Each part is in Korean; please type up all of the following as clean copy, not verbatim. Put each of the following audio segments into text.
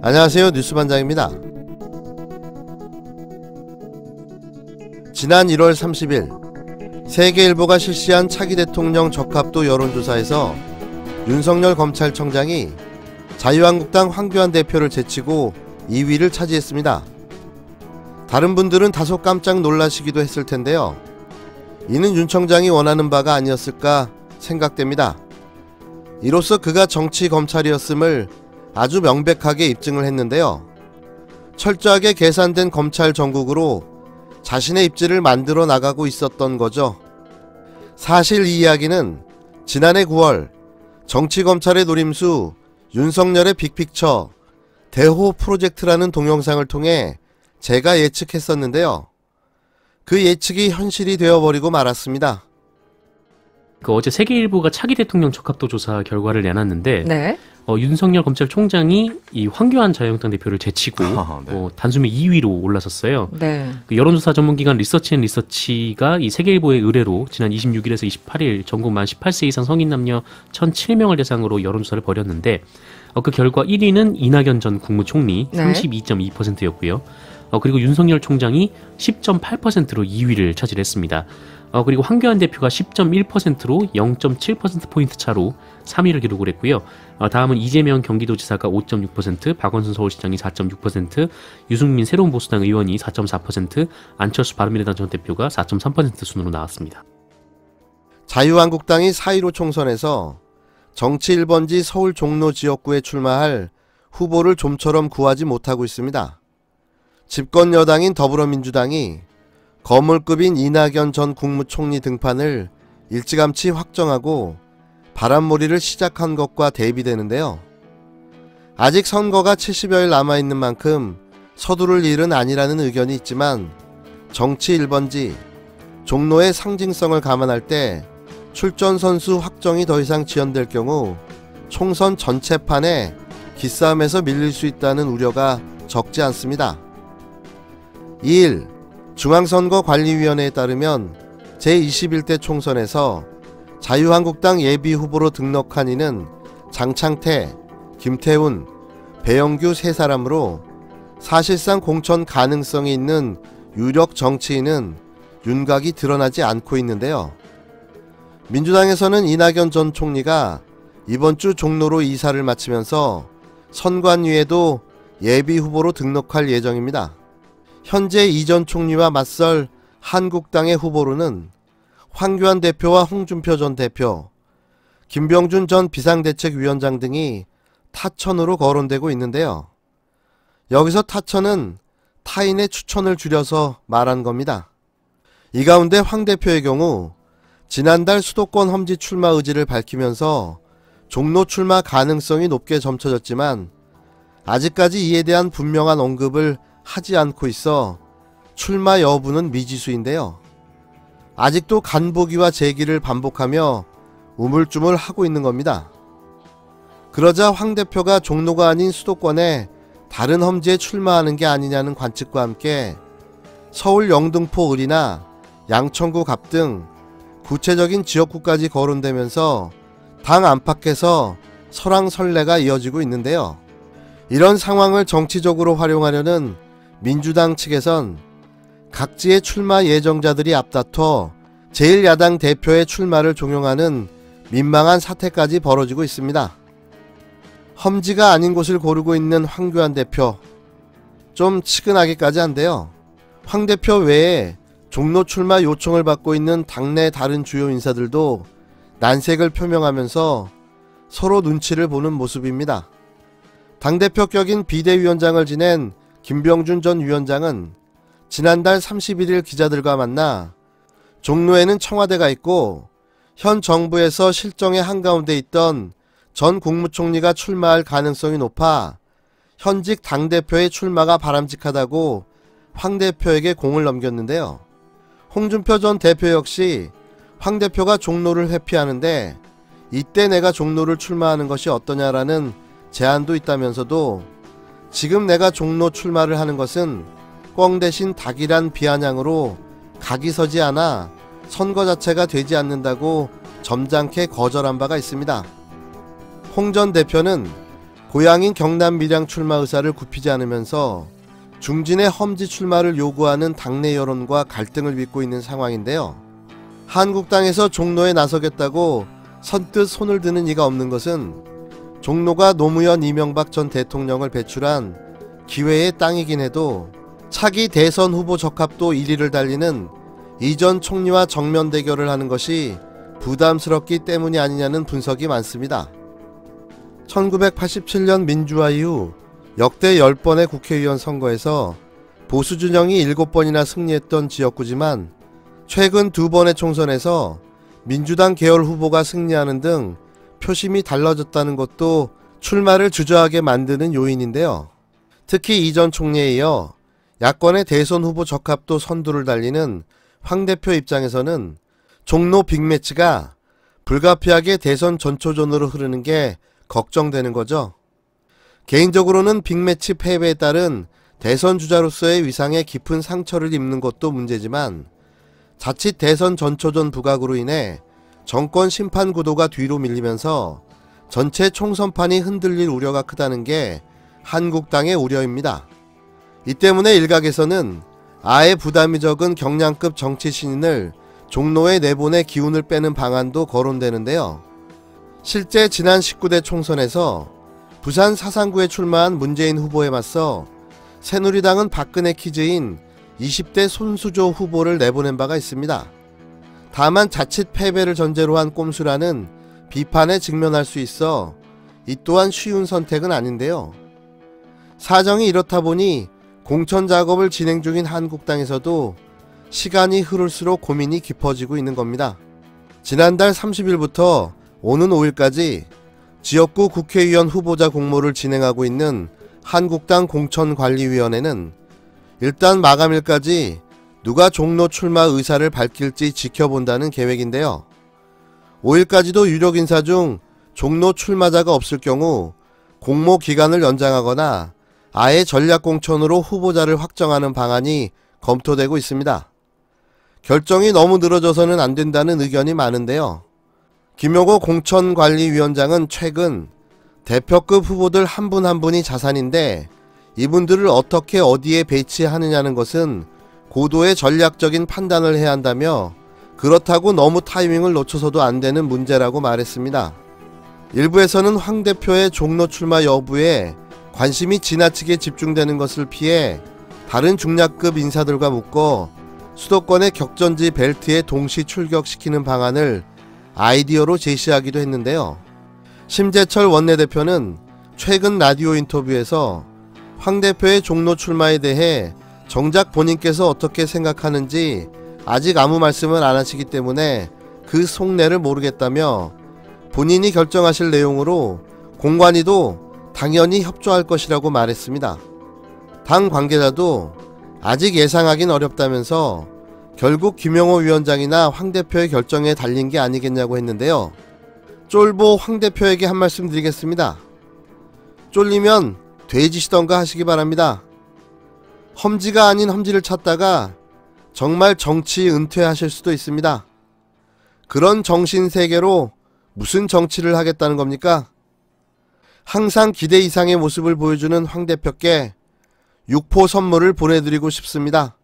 안녕하세요, 뉴스반장입니다. 지난 1월 30일 세계일보가 실시한 차기 대통령 적합도 여론조사에서 윤석열 검찰청장이 자유한국당 황교안 대표를 제치고 2위를 차지했습니다. 다른 분들은 다소 깜짝 놀라시기도 했을 텐데요. 이는 윤 청장이 원하는 바가 아니었을까 생각됩니다. 이로써 그가 정치 검찰이었음을 아주 명백하게 입증을 했는데요. 철저하게 계산된 검찰 정국으로 자신의 입지를 만들어 나가고 있었던 거죠. 사실 이 이야기는 지난해 9월 정치검찰의 노림수 윤석열의 빅픽처 대호 프로젝트라는 동영상을 통해 제가 예측했었는데요. 그 예측이 현실이 되어버리고 말았습니다. 어제 세계일보가 차기 대통령 적합도 조사 결과를 내놨는데 네. 윤석열 검찰총장이 이 황교안 자유한국당 대표를 제치고 네. 단숨에 2위로 올라섰어요. 네. 그 여론조사 전문기관 리서치앤리서치가 이 세계일보의 의뢰로 지난 26일에서 28일 전국 만 18세 이상 성인 남녀 1,007명을 대상으로 여론조사를 벌였는데 그 결과 1위는 이낙연 전 국무총리 네. 32.2%였고요. 그리고 윤석열 총장이 10.8%로 2위를 차지했습니다. 그리고 황교안 대표가 10.1%로 0.7%포인트 차로 3위를 기록을 했고요. 다음은 이재명 경기도지사가 5.6%, 박원순 서울시장이 4.6%, 유승민 새로운 보수당 의원이 4.4%, 안철수 바른미래당 전 대표가 4.3% 순으로 나왔습니다. 자유한국당이 4.15 총선에서 정치 1번지 서울 종로 지역구에 출마할 후보를 좀처럼 구하지 못하고 있습니다. 집권 여당인 더불어민주당이 거물급인 이낙연 전 국무총리 등판을 일찌감치 확정하고 바람몰이를 시작한 것과 대비되는데요. 아직 선거가 70여일 남아있는 만큼 서두를 일은 아니라는 의견이 있지만 정치 1번지 종로의 상징성을 감안할 때 출전 선수 확정이 더 이상 지연될 경우 총선 전체판에 기싸움에서 밀릴 수 있다는 우려가 적지 않습니다. 2일 중앙선거관리위원회에 따르면 제21대 총선에서 자유한국당 예비후보로 등록한 이는 장창태, 김태훈, 배영규 3사람으로 사실상 공천 가능성이 있는 유력 정치인은 윤곽이 드러나지 않고 있는데요. 민주당에서는 이낙연 전 총리가 이번 주 종로로 이사를 마치면서 선관위에도 예비후보로 등록할 예정입니다. 현재 이 전 총리와 맞설 한국당의 후보로는 황교안 대표와 홍준표 전 대표, 김병준 전 비상대책위원장 등이 타천으로 거론되고 있는데요. 여기서 타천은 타인의 추천을 줄여서 말한 겁니다. 이 가운데 황 대표의 경우 지난달 수도권 험지 출마 의지를 밝히면서 종로 출마 가능성이 높게 점쳐졌지만 아직까지 이에 대한 분명한 언급을 하지 않고 있어 출마 여부는 미지수인데요. 아직도 간보기와 재기를 반복하며 우물쭈물하고 있는 겁니다. 그러자 황 대표가 종로가 아닌 수도권에 다른 험지에 출마하는 게 아니냐는 관측과 함께 서울 영등포 을이나 양천구 갑 등 구체적인 지역구까지 거론되면서 당 안팎에서 설왕설래가 이어지고 있는데요. 이런 상황을 정치적으로 활용하려는 민주당 측에선 각지의 출마 예정자들이 앞다퉈 제1야당 대표의 출마를 종용하는 민망한 사태까지 벌어지고 있습니다. 험지가 아닌 곳을 고르고 있는 황교안 대표, 좀 치근하기까지 한데요. 황 대표 외에 종로 출마 요청을 받고 있는 당내 다른 주요 인사들도 난색을 표명하면서 서로 눈치를 보는 모습입니다. 당대표 격인 비대위원장을 지낸 김병준 전 위원장은 지난달 31일 기자들과 만나 종로에는 청와대가 있고 현 정부에서 실정의 한가운데 있던 전 국무총리가 출마할 가능성이 높아 현직 당대표의 출마가 바람직하다고 황 대표에게 공을 넘겼는데요. 홍준표 전 대표 역시 황 대표가 종로를 회피하는데 이때 내가 종로를 출마하는 것이 어떠냐라는 제안도 있다면서도 지금 내가 종로 출마를 하는 것은 꿩 대신 닭이란 비아냥으로 각이 서지 않아 선거 자체가 되지 않는다고 점잖게 거절한 바가 있습니다. 홍 전 대표는 고향인 경남 밀양 출마 의사를 굽히지 않으면서 중진의 험지 출마를 요구하는 당내 여론과 갈등을 빚고 있는 상황인데요. 한국당에서 종로에 나서겠다고 선뜻 손을 드는 이가 없는 것은 종로가 노무현 이명박 전 대통령을 배출한 기회의 땅이긴 해도 차기 대선 후보 적합도 1위를 달리는 이 전 총리와 정면 대결을 하는 것이 부담스럽기 때문이 아니냐는 분석이 많습니다. 1987년 민주화 이후 역대 10번의 국회의원 선거에서 보수 진영이 7번이나 승리했던 지역구지만 최근 2번의 총선에서 민주당 계열 후보가 승리하는 등 표심이 달라졌다는 것도 출마를 주저하게 만드는 요인인데요. 특히 이 전 총리에 이어 야권의 대선 후보 적합도 선두를 달리는 황 대표 입장에서는 종로 빅매치가 불가피하게 대선 전초전으로 흐르는 게 걱정되는 거죠. 개인적으로는 빅매치 패배에 따른 대선 주자로서의 위상에 깊은 상처를 입는 것도 문제지만 자칫 대선 전초전 부각으로 인해 정권 심판 구도가 뒤로 밀리면서 전체 총선판이 흔들릴 우려가 크다는 게 한국당의 우려입니다. 이 때문에 일각에서는 아예 부담이 적은 경량급 정치 신인을 종로에 내보내 기운을 빼는 방안도 거론되는데요. 실제 지난 19대 총선에서 부산 사상구에 출마한 문재인 후보에 맞서 새누리당은 박근혜 키즈인 20대 손수조 후보를 내보낸 바가 있습니다. 다만 자칫 패배를 전제로 한 꼼수라는 비판에 직면할 수 있어 이 또한 쉬운 선택은 아닌데요. 사정이 이렇다 보니 공천 작업을 진행 중인 한국당에서도 시간이 흐를수록 고민이 깊어지고 있는 겁니다. 지난달 30일부터 오는 5일까지 지역구 국회의원 후보자 공모를 진행하고 있는 한국당 공천관리위원회는 일단 마감일까지 누가 종로 출마 의사를 밝힐지 지켜본다는 계획인데요. 5일까지도 유력 인사 중 종로 출마자가 없을 경우 공모 기간을 연장하거나 아예 전략공천으로 후보자를 확정하는 방안이 검토되고 있습니다. 결정이 너무 늘어져서는 안 된다는 의견이 많은데요. 김용호 공천관리위원장은 최근 대표급 후보들 한 분 한 분이 자산인데 이분들을 어떻게 어디에 배치하느냐는 것은 고도의 전략적인 판단을 해야 한다며 그렇다고 너무 타이밍을 놓쳐서도 안 되는 문제라고 말했습니다. 일부에서는 황 대표의 종로 출마 여부에 관심이 지나치게 집중되는 것을 피해 다른 중량급 인사들과 묶어 수도권의 격전지 벨트에 동시 출격시키는 방안을 아이디어로 제시하기도 했는데요. 심재철 원내대표는 최근 라디오 인터뷰에서 황 대표의 종로 출마에 대해 정작 본인께서 어떻게 생각하는지 아직 아무 말씀을 안 하시기 때문에 그 속내를 모르겠다며 본인이 결정하실 내용으로 공관위도 당연히 협조할 것이라고 말했습니다. 당 관계자도 아직 예상하긴 어렵다면서 결국 김용호 위원장이나 황 대표의 결정에 달린 게 아니겠냐고 했는데요. 쫄보 황 대표에게 한 말씀 드리겠습니다. 쫄리면 돼지시던가 하시기 바랍니다. 험지가 아닌 험지를 찾다가 정말 정치 은퇴하실 수도 있습니다. 그런 정신세계로 무슨 정치를 하겠다는 겁니까? 항상 기대 이상의 모습을 보여주는 황 대표께 육포 선물을 보내드리고 싶습니다.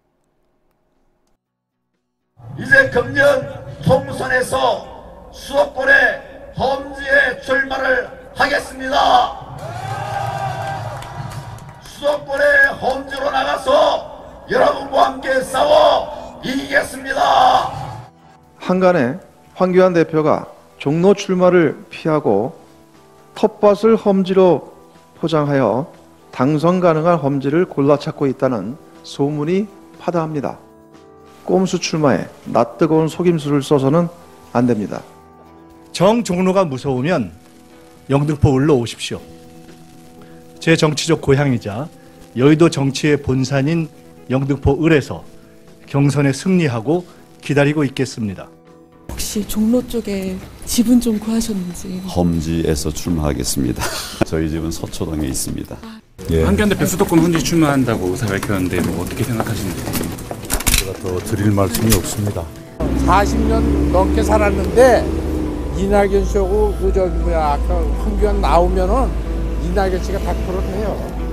이제 금년 총선에서 수도권의 험지에 출마를 하겠습니다. 수도권의 험지로 나가서 여러분과 함께 싸워 이기겠습니다. 한간에 황교안 대표가 종로 출마를 피하고 텃밭을 험지로 포장하여 당선 가능한 험지를 골라 찾고 있다는 소문이 파다합니다. 꼼수 출마에 낯뜨거운 속임수를 써서는 안 됩니다. 정종로가 무서우면 영등포 을로 오십시오. 제 정치적 고향이자 여의도 정치의 본산인 영등포 을에서 경선에 승리하고 기다리고 있겠습니다. 혹시 종로 쪽에 집은 좀 구하셨는지? 험지에서 출마하겠습니다. 저희 집은 서초동에 있습니다. 예. 황교안 대표 수도권 험지 출마한다고 의사 밝혔는데 뭐 어떻게 생각하시는지? 제가 더 드릴 말씀이 없습니다. 40년 넘게 살았는데 이낙연 씨하고 아까 황교안 나오면은 이낙연 씨가 100% 돼요.